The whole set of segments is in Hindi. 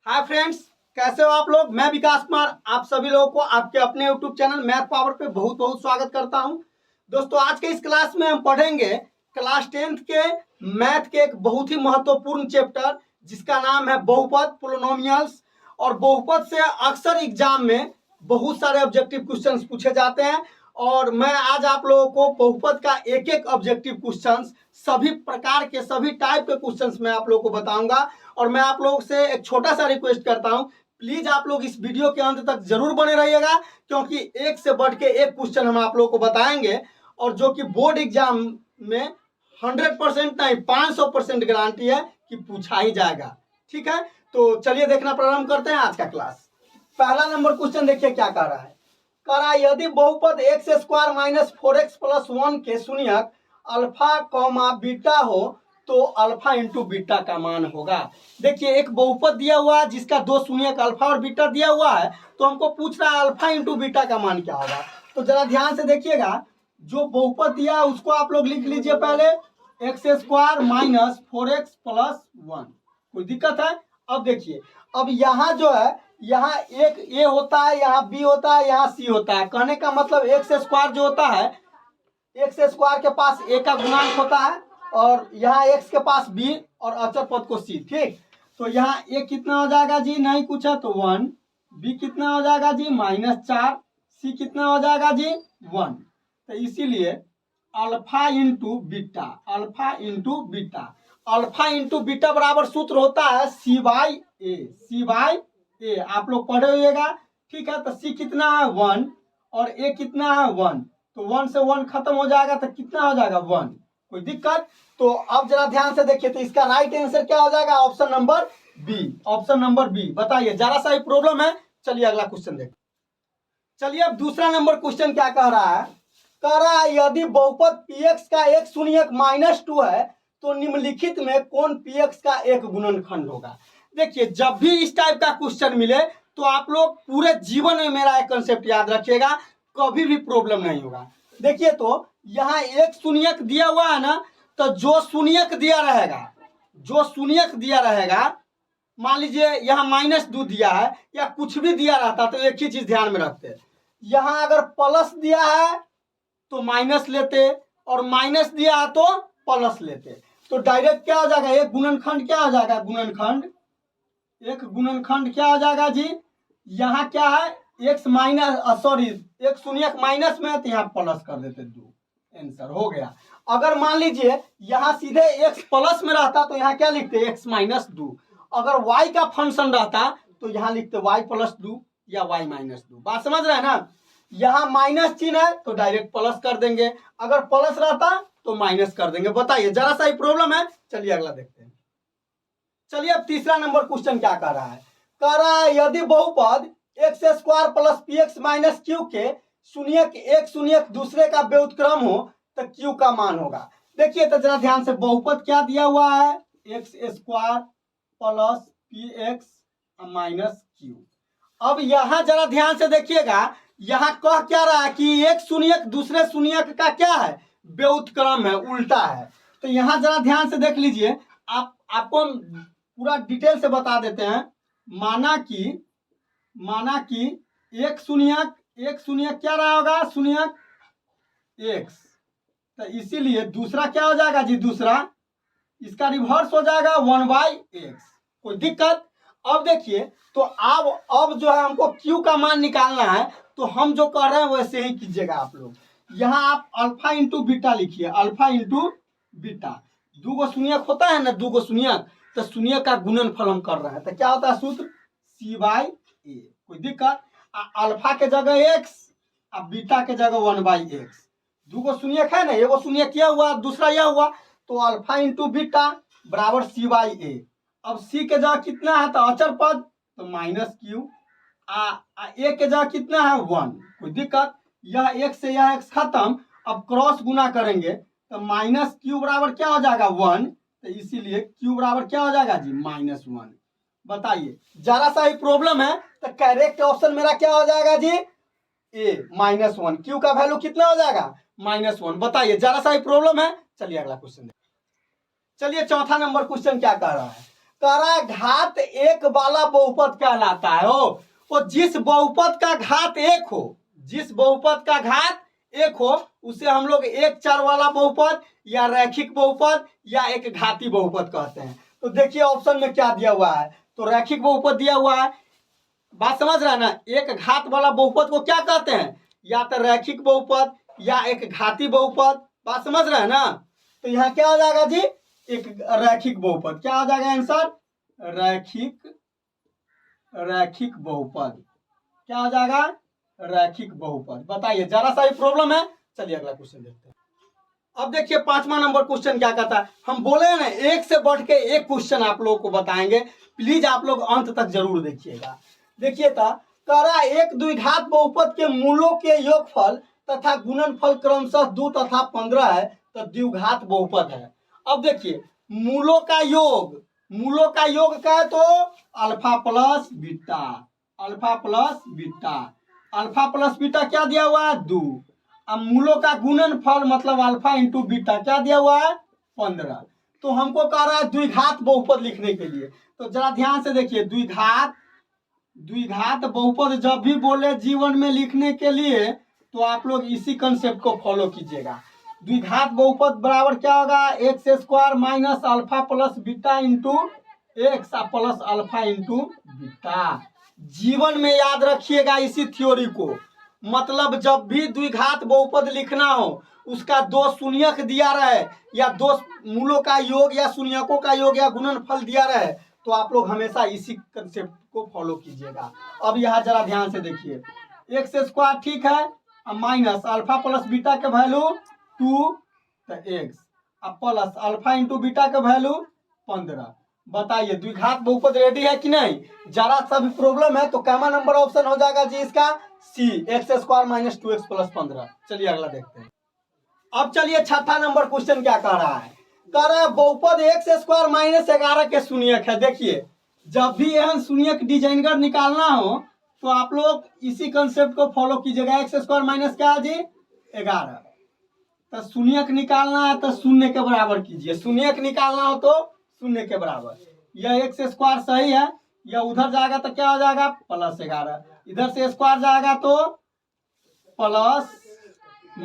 हाय फ्रेंड्स, कैसे हो आप लोग। मैं विकास कुमार आप सभी लोगों को आपके अपने यूट्यूब चैनल मैथ पावर पे बहुत बहुत स्वागत करता हूं। दोस्तों, आज के इस क्लास में हम पढ़ेंगे क्लास 10th के मैथ के एक बहुत ही महत्वपूर्ण चैप्टर जिसका नाम है बहुपद पोलिनोमियल्स। और बहुपद से अक्सर एग्जाम में बहुत सारे ऑब्जेक्टिव क्वेश्चंस पूछे जाते हैं और मैं आज आप लोगों को बहुपद का एक एक ऑब्जेक्टिव क्वेश्चंस सभी प्रकार के सभी टाइप के क्वेश्चंस मैं आप लोगों को बताऊंगा। और मैं आप लोगों से एक छोटा सा रिक्वेस्ट करता हूं, प्लीज आप लोग इस वीडियो के अंत तक जरूर बने रहिएगा, क्योंकि एक से बढ़ के एक क्वेश्चन हम आप लोगों को बताएंगे और जो कि बोर्ड एग्जाम में 100% नहीं 500% गारंटी है कि पूछा ही जाएगा। ठीक है, तो चलिए देखना प्रारंभ करते हैं आज का क्लास। पहला नंबर क्वेश्चन देखिए क्या कह रहा है। कह रहा है यदि बहुपद x square minus 4x plus 1 के शून्यक अल्फा कॉमा बीटा हो तो अल्फा इंटू बीटा का मान होगा। देखिए एक बहुपद दिया हुआ है जिसका दो शून्यक अल्फा और बीटा दिया हुआ है, तो हमको पूछ रहा है अल्फा इंटू बीटा का मान क्या होगा। तो जरा ध्यान से देखिएगा, जो बहुपद दिया है उसको आप लोग लिख लीजिए पहले x square minus 4x plus 1। कोई दिक्कत है? अब देखिए, अब यहाँ जो है यहाँ एक ए होता है, यहाँ बी होता है, यहाँ सी होता है। कहने का मतलब एक्स स्क्वायर जो होता है, एक्स स्क्वायर के पास ए का गुणांक होता है और यहाँ एक्स के पास बी और अचर पद को सी। ठीक, तो यहाँ ए कितना हो जाएगा जी, नहीं कुछ है तो 1, बी कितना हो जाएगा जी -4, सी कितना हो जाएगा जी 1। तो इसीलिए alpha into beta, alpha into beta, alpha into beta बराबर सूत्र होता है सी बाई ए, सी बाई ए। आप लोग पढ़े हुएगा। ठीक है, तो सी कितना है 1 और ए कितना है 1, तो 1 से 1 खत्म हो जाएगा तो कितना हो जाएगा 1। कोई दिक्कत? तो अब जरा ध्यान से देखिए, तो इसका राइट आंसर क्या हो जाएगा, option number B, option number B. बताइए, जरा सा ही प्रॉब्लम है। चलिए अगला क्वेश्चन देखिए। चलिए अब दूसरा नंबर क्वेश्चन क्या कह रहा है। कह रहा है यदि बहुपद px का एक शून्यक -2 है तो निम्नलिखित में कौन px का एक गुणनखंड होगा। देखिए, जब भी इस टाइप का क्वेश्चन मिले तो आप लोग पूरे जीवन में मेरा एक कंसेप्ट याद रखिएगा, कभी भी प्रॉब्लम नहीं होगा। देखिए, तो यहाँ एक शून्यक दिया हुआ है ना, तो जो शून्यक दिया रहेगा, जो शून्यक दिया रहेगा, मान लीजिए यहाँ -2 दिया है या कुछ भी दिया रहता तो एक ही चीज ध्यान में रखते, यहाँ अगर प्लस दिया है तो माइनस लेते और माइनस दिया है तो प्लस लेते। तो डायरेक्ट क्या हो जाएगा, एक गुणनखंड क्या हो जाएगा, गुणनखंड, एक गुणनखंड क्या हो जाएगा जी, यहाँ क्या है एक्स माइनस सॉरी एक शून्यक माइनस में है तो यहाँ प्लस कर देते 2, आंसर हो गया। अगर मान लीजिए यहाँ सीधे एक्स प्लस में रहता तो यहाँ क्या लिखते एक्स -2। अगर वाई का फंक्शन रहता तो यहाँ लिखते y + 2 या y -2। बात समझ रहे हैं ना। यहाँ माइनस चिन्ह है तो डायरेक्ट प्लस कर देंगे, अगर प्लस रहता तो माइनस कर देंगे। बताइए, जरा सा ही प्रॉब्लम है। चलिए अगला देखते हैं। चलिए अब तीसरा नंबर क्वेश्चन क्या कह रहा है। कह रहा है यदि बहुपद x square plus P x minus Q के शून्यक एक शून्यक दूसरे का व्युत्क्रम हो तो क्यू का मान होगा। देखिए, तो जरा ध्यान से, बहुपद क्या दिया हुआ है, x square plus P x minus Q. अब यहाँ जरा ध्यान से देखिएगा, यहाँ कह क्या रहा है कि एक शून्यक दूसरे शून्यक का क्या है, व्युत्क्रम है, उल्टा है। तो यहाँ जरा ध्यान से देख लीजिए, आपको पूरा डिटेल से बता देते हैं। माना कि एक शून्यक क्या रहा होगा, शून्यक एक्स, तो इसीलिए दूसरा क्या हो जाएगा जी, दूसरा इसका रिवर्स हो जाएगा 1/x। कोई दिक्कत? अब देखिए, तो अब जो है हमको q का मान निकालना है, तो हम जो कर रहे हैं वैसे ही कीजिएगा आप लोग। यहाँ आप अल्फा इंटू बीटा लिखिए, अल्फा इंटू बीटा। दो गो शून्यक होता है ना, दो गो शून्यक, तो शून्यक का गुणनफल हम कर रहे हैं, तो क्या होता है सूत्र c/a। कोई दिक्कत? अल्फा के जगह x और बीटा के जगह 1/x। दो गो शून्यक है ना, एगो शून्यक यह हुआ, दूसरा यह हुआ, तो अल्फा इंटू बीटा बराबर c/a। अब c के जगह कितना है, तो अचर पद, तो -q। ए के जगह कितना है 1। कोई दिक्कत? यह x से यह x खत्म, अब क्रॉस गुना करेंगे तो -q बराबर क्या हो जाएगा 1, तो इसीलिए q बराबर क्या हो जाएगा जी -1। बताइए, जरा सा ही प्रॉब्लम है, तो करेक्ट ऑप्शन मेरा क्या हो जाएगा जी, a -1। q का वैल्यू कितना हो जाएगा -1। बताइए, जरा सा ही प्रॉब्लम है। चलिए अगला क्वेश्चन। चलिए चौथा नंबर क्वेश्चन क्या कह रहा है। करा घात एक वाला बहुपद कहलाता है। वो जिस बहुपद का घात एक हो, जिस बहुपद का घात एक हो उसे हम लोग एक चर वाला बहुपद या रैखिक बहुपद या एक घाती बहुपद कहते हैं। तो देखिए ऑप्शन में क्या दिया हुआ है, तो रैखिक बहुपद दिया हुआ है। बात समझ रहा है ना, एक घात वाला बहुपद को क्या कहते हैं, या तो रैखिक बहुपद या एक घाती बहुपद। बात समझ रहे हैं ना, तो यहाँ क्या हो जाएगा जी, एक रैखिक बहुपद। क्या हो जाएगा आंसर, रैखिक बहुपद। क्या हो जाएगा, रैखिक बहुपद। बताइए, जरा सा ही प्रॉब्लम है। चलिए अगला क्वेश्चन देखते हैं। अब देखिए 5वां नंबर क्वेश्चन क्या कहता है। हम बोले हैं ना, एक से बढ़ के एक क्वेश्चन आप लोगों को बताएंगे, प्लीज आप लोग अंत तक जरूर देखिएगा। देखिए था, करा एक द्विघात बहुपद के मूलों के योगफल तथा गुणनफल क्रमशः 2 तथा 15 है, तो द्विघात बहुपद है। अब देखिए मूलों का योग, मूलों का योग क्या है, तो alpha plus beta, alpha plus beta, alpha plus beta क्या दिया हुआ है, 2। अब मूलों का गुणनफल मतलब अल्फा इंटू बीटा क्या दिया हुआ है, 15। तो हमको कह रहा है द्विघात बहुपद लिखने के लिए, तो जरा ध्यान से देखिए, द्विघात बहुपद जब भी बोले जीवन में लिखने के लिए तो आप लोग इसी कंसेप्ट को फॉलो कीजिएगा। द्विघात बहुपद बराबर क्या होगा, x square minus alpha plus beta into x plus alpha into beta. जीवन में याद रखिएगा इसी थ्योरी को। मतलब जब भी द्विघात बहुपद लिखना हो, उसका दो शून्यक दिया रहे या दो मूलों का योग या शून्यकों का योग या गुणनफल दिया रहे, तो आप लोग हमेशा इसी कंसेप्ट को फॉलो कीजिएगा। अब यहाँ जरा ध्यान से देखिए, एक्स स्क्वायर ठीक है, माइनस अल्फा प्लस बीटा के वैल्यू 2 तो एक्स, अब प्लस अल्फा इंटू बीटा के वैल्यू 15। बताइए द्विघात बहुपद रेडी है कि नहीं। जरा सा भी प्रॉब्लम है तो कैमा नंबर ऑप्शन हो जाएगा जी इसका C, x square minus 2x plus 15। चलिए अगला देखते हैं। अब चलिए छठा नंबर क्वेश्चन क्या कह रहा है, कह रहा है बहुपद एक्स स्क्वायर माइनस 11 के शून्यक है। देखिए जब भी यह शून्यक डिजाइनर निकालना हो तो आप लोग इसी कंसेप्ट को फॉलो कीजिएगा। एक्स स्क्वायर माइनस क्या है जी, 11। तो शून्यक निकालना है तो शून्य के बराबर कीजिए, शून्यक निकालना हो तो शून्य के बराबर। यह एक्स स्क्वायर सही है, यह उधर जाएगा तो क्या हो जाएगा, प्लस 11। इधर से स्क्वायर जाएगा तो प्लस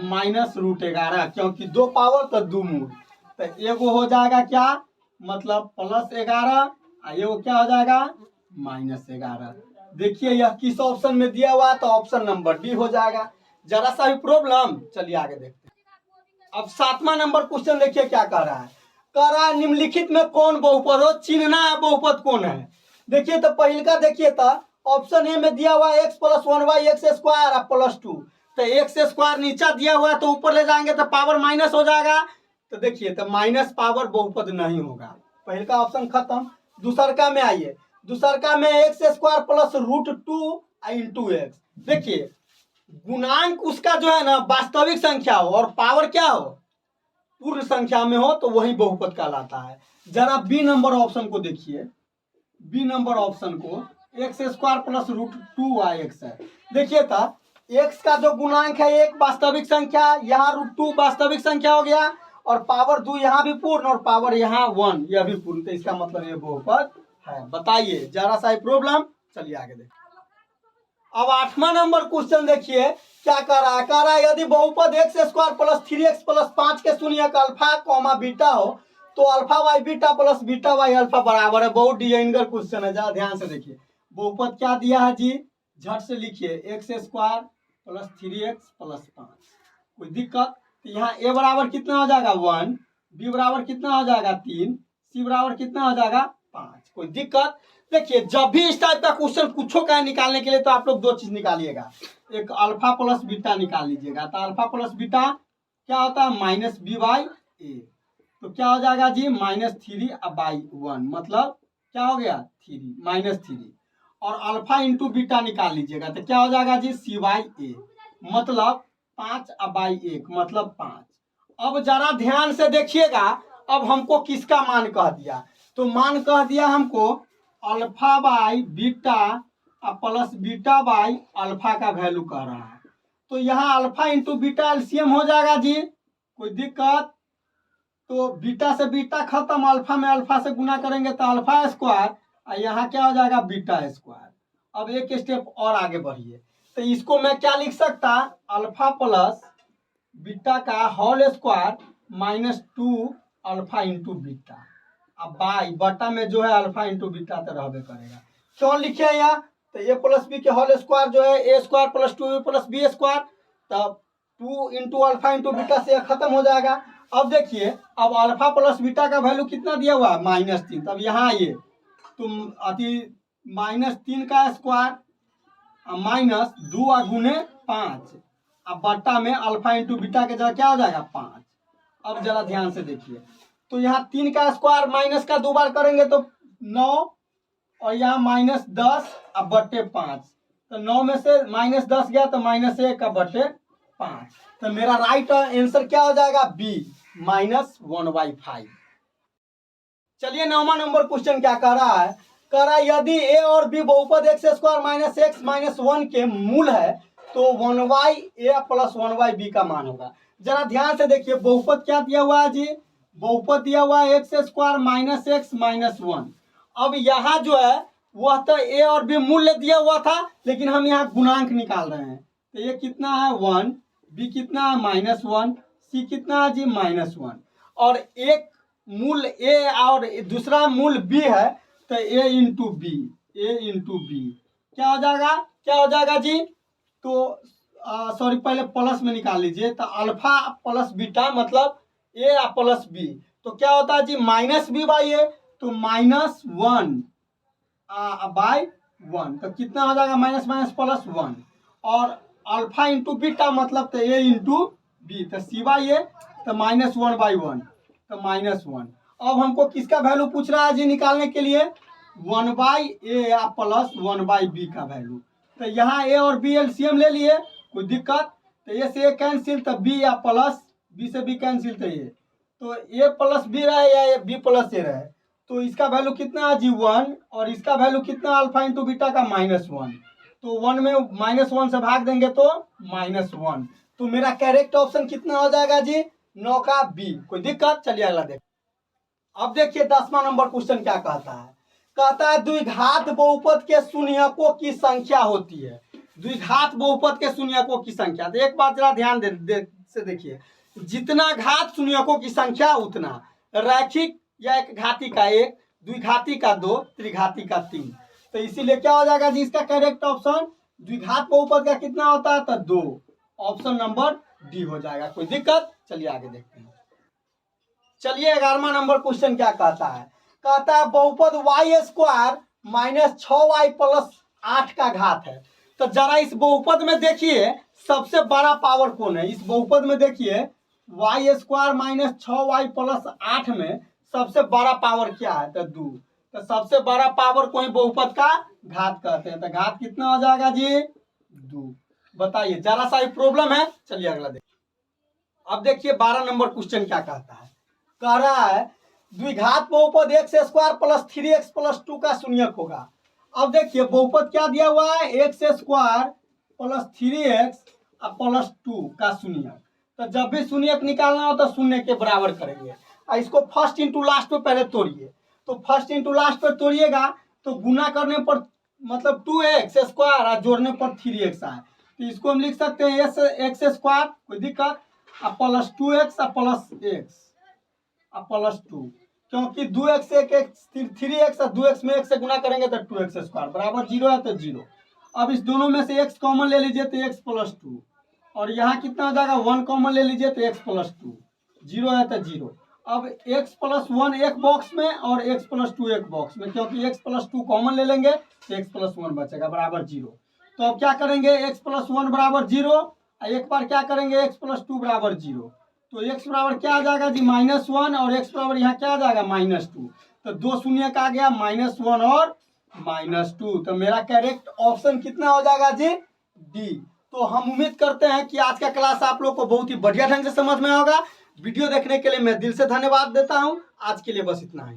माइनस रूट 11, क्योंकि 2 पावर तो 2 मूल। तो एगो हो जाएगा क्या, मतलब प्लस 11, एगो क्या हो जाएगा माइनस 11। देखिए यह किस ऑप्शन में दिया हुआ है, तो ऑप्शन नंबर डी हो जाएगा। जरा सा भी प्रॉब्लम, चलिए आगे देखते हैं। अब 7वां नंबर क्वेश्चन देखिए क्या कह रहा है, कह रहा है निम्नलिखित में कौन बहुपद हो, चिन्हना है बहुपद कौन है। देखिए तो पहले का देखिए था, ऑप्शन ए में दिया हुआ x plus 1/x square plus 2, तो एक्स स्क्वायर नीचा दिया हुआ है तो ऊपर ले जाएंगे तो पावर माइनस हो जाएगा। तो देखिए तो माइनस पावर बहुपद नहीं होगा, पहले का ऑप्शन खत्म। दूसरका में आइए, दूसरका में x square plus root 2 into x. देखिए गुणांक उसका जो है ना वास्तविक संख्या हो और पावर क्या हो, पूर्ण संख्या में हो, तो वही बहुपद कहलाता है। जरा बी नंबर ऑप्शन को देखिए, बी नंबर ऑप्शन को, x square plus root 2x है। देखिए था एक्स का जो गुणांक है एक वास्तविक संख्या, यहाँ रूट 2 वास्तविक संख्या हो गया, और पावर 2 यहाँ भी पूर्ण और पावर यहाँ 1 यह भी पूर्ण, तो इसका मतलब ये बहुपद है। बताइए जरा सा प्रॉब्लम, चलिए आगे देखिए। अब 8वां नंबर क्वेश्चन देखिए क्या कर रहा है, कह रहा है यदि बहुपद x square plus 3x plus 5 के शून्यक अल्फा कॉमा बीटा हो तो alpha y beta plus beta y alpha बराबर है। बहुत डिजाइनर क्वेश्चन है, जरा ध्यान से देखिए। बहुपद क्या दिया है जी, झट से लिखिए, x square plus 3x plus 5। कोई दिक्कत, तो यहाँ ए बराबर कितना हो जाएगा 1, बी बराबर कितना हो जाएगा 3, सी बराबर कितना हो जाएगा 5। कोई दिक्कत। देखिए जब भी इस टाइप का क्वेश्चन कुछो का निकालने के लिए तो आप लोग दो चीज निकालिएगा, एक अल्फा प्लस बीटा निकाल लीजिएगा। तो अल्फा प्लस बीटा क्या होता है, माइनस बी बाई ए, तो क्या हो जाएगा जी माइनस 3/1, मतलब क्या हो गया 3 माइनस 3। और अल्फा इंटू बीटा निकाल लीजिएगा तो क्या हो जाएगा जी c/a, मतलब 5/1 मतलब 5। अब जरा ध्यान से देखिएगा, अब हमको किसका मान कह दिया, तो मान कह दिया हमको alpha by beta plus beta by alpha का वैल्यू कह रहा है। तो यहाँ अल्फा इंटू बीटा एलसीएम हो जाएगा जी, कोई दिक्कत। तो बीटा से बीटा खत्म, अल्फा में अल्फा से गुना करेंगे तो अल्फा स्क्वायर, और यहाँ क्या हो जाएगा बीटा स्क्वायर। अब एक स्टेप और आगे बढ़िए, तो इसको मैं क्या लिख सकता, अल्फा प्लस बीटा का whole square -2 alpha into beta. अब बाई बटा में जो है अल्फा इंटू बीटा तो रहबे करेगा। क्यों लिखे यहाँ, तो ए प्लस बी के होल स्क्वायर जो है A square plus 2 plus B square, तब 2 इंटू अल्फा इंटू बीटा से खत्म हो जाएगा। अब देखिए, अब अल्फा प्लस बीटा का वैल्यू कितना दिया हुआ है -3। तब यहाँ आइए, तुम अति -3 का स्क्वायर -2 गुने 5, अब बट्टा में अल्फा इंटू बीटा के जगह क्या हो जाएगा 5। अब जरा ध्यान से देखिए, तो यहाँ 3 का स्क्वायर माइनस का 2 बार करेंगे तो 9, और यहाँ -10 अब बट्टे 5, तो 9 में से -10 गया तो -1 का बट्टे 5। तो मेरा राइट आंसर क्या हो जाएगा बी -1/5। चलिए 9वां नंबर क्वेश्चन क्या कह रहा है, कह रहा है यदि ए और बी बहुपद x² - x - 1 के मूल है तो 1/a + 1/b का मान होगा। जरा ध्यान से देखिए, बहुपद क्या दिया हुआ है जी, बहुपद दिया हुआ है x² - x - 1। अब यहाँ जो है वह तो a और b मूल्य दिया हुआ था, लेकिन हम यहाँ गुणांक निकाल रहे हैं। तो ये कितना है 1, b कितना है -1, c कितना है जी -1, और एक मूल a और दूसरा मूल b है, तो a इंटू बी क्या हो जाएगा जी, तो सॉरी पहले प्लस में निकाल लीजिए, तो अल्फा प्लस बीटा मतलब a प्लस b, तो क्या होता है जी -b/a, तो -1 बाई 1, तो कितना हो जाएगा -+1, और अल्फा इंटू बीटा मतलब तो a इंटू बी, तो c/a, तो -1/1, तो -1। अब हमको किसका वैल्यू पूछ रहा है जी निकालने के लिए, 1/a प्लस 1/b का वैल्यू। तो यहाँ a और b एलसीएम ले लिए, कोई दिक्कत, तो a से a कैंसिल, तो b या प्लस b से b कैंसिल, तो a प्लस b रहे या b प्लस a रहे, तो इसका वैल्यू कितना है जी 1, और इसका वैल्यू कितना अल्फा इंटू बीटा का -1, तो 1 में -1 से भाग देंगे तो -1, तो मेरा करेक्ट ऑप्शन कितना हो जाएगा जी 9 का बी। कोई दिक्कत, चलिए अगला देख। अब देखिए 10वां नंबर क्वेश्चन क्या कहता है, कहता है द्विघात बहुपद के शून्यकों की संख्या होती है। द्विघात बहुपद के शून्यकों की संख्या, तो एक बात जरा ध्यान से देखिए, जितना घात शून्यकों की संख्या उतना, रैखिक या एक घाती का 1, द्विघाती का 2, त्रिघाती का 3, तो इसीलिए क्या हो जाएगा जी इसका करेक्ट ऑप्शन द्विघात बहुपद का कितना होता है, तो 2, ऑप्शन नंबर डी हो जाएगा। कोई दिक्कत, चलिए आगे देखते हैं। चलिए 11वां नंबर क्वेश्चन क्या कहता है, कहता है बहुपद y² - 6y + 8 का घात है। तो जरा इस बहुपद में देखिए सबसे बड़ा पावर कौन है, इस बहुपद में देखिए y² - 6y + 8 में सबसे बड़ा पावर क्या है, तो 2, तो सबसे बड़ा पावर को ही बहुपद का घात कहते हैं, तो घात कितना हो जाएगा जी 2। बताइए, जरा सा ही प्रॉब्लम है, चलिए अगला देखिए। अब देखिए 12 नंबर क्वेश्चन क्या कहता है, कह रहा है द्विघात बहुपद x² + 3x + 2 का शून्यक होगा। अब देखिए बहुपद क्या दिया हुआ है, x² + 3x + 2 का शून्यक, तो जब भी शून्यक निकालना हो तो शून्य के बराबर करेंगे, और इसको फर्स्ट इंटू लास्ट पे पहले तोड़िए, तो फर्स्ट इंटू लास्ट पे तोड़िएगा तो गुना करने पर मतलब 2x² और जोड़ने पर 3x आए, तो इसको हम लिख सकते हैं x², कोई दिक्कत, plus 2x plus x plus 2, क्योंकि 2x 3x और 2x में 1 से गुना करेंगे तो 2x² बराबर 0 है, तो 0। अब इस दोनों में से x कॉमन ले लीजिए तो x + 2, और यहाँ कितना हो जाएगा 1 कॉमन ले लीजिए तो x + 2, 0 है तो 0। अब x + 1 एक बॉक्स में और x + 2 एक बॉक्स में, क्योंकि x + 2 कॉमन ले लेंगे तो x + 1 बचेगा बराबर 0। तो अब क्या करेंगे x + 1 बराबर 0, एक बार क्या करेंगे x + 2 बराबर 0, तो x बराबर क्या आ जाएगा जी -1, और x बराबर यहाँ क्या आ जाएगा -2, तो 2 शून्य का आ गया -1 और -2, तो मेरा करेक्ट ऑप्शन कितना हो जाएगा जी डी। तो हम उम्मीद करते हैं कि आज का क्लास आप लोग को बहुत ही बढ़िया ढंग से समझ में होगा। वीडियो देखने के लिए मैं दिल से धन्यवाद देता हूं। आज के लिए बस इतना ही।